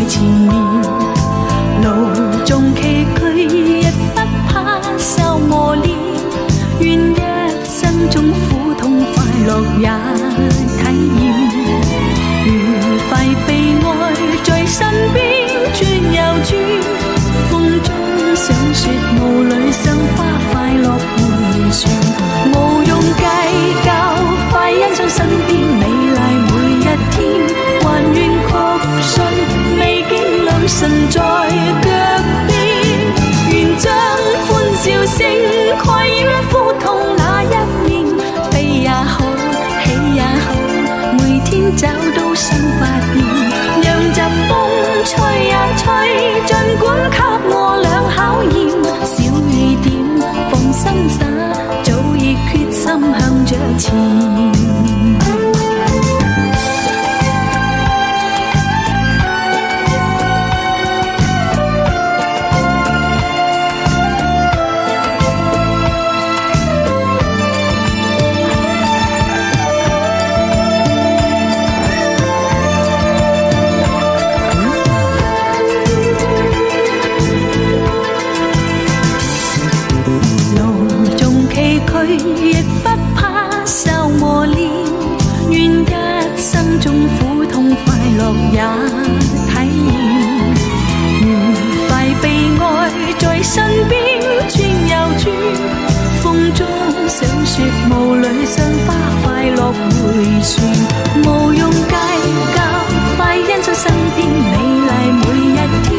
前面，路縱崎嶇，亦不怕受磨練。願一生中苦痛快樂也體驗，愉快悲哀在身邊轉又轉，風中想說霧裏賞花快樂迴旋，無用計較，快欣賞身邊美麗每一天，還願確信美景良辰在腳邊，願將歡笑聲蓋掩苦痛那一面，悲也好，喜也好，每天找到新發現，讓疾風吹呀吹，儘管給我倆考驗，小雨點放心灑，早已決心向着前。亦不怕受磨練，願一生中苦痛快樂也體驗，愉快悲哀在身邊轉又轉，風中想說霧裏賞花快樂迴旋，無用計較，快欣賞身邊美麗每一天，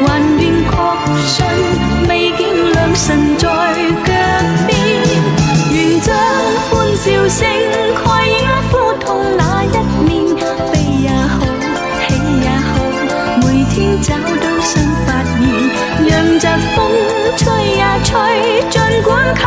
還願確信美景良辰在腳邊，願將歡笑聲蓋掩苦痛那一面，悲也好，喜也好，每天找到新發現，讓疾風吹呀吹，儘管給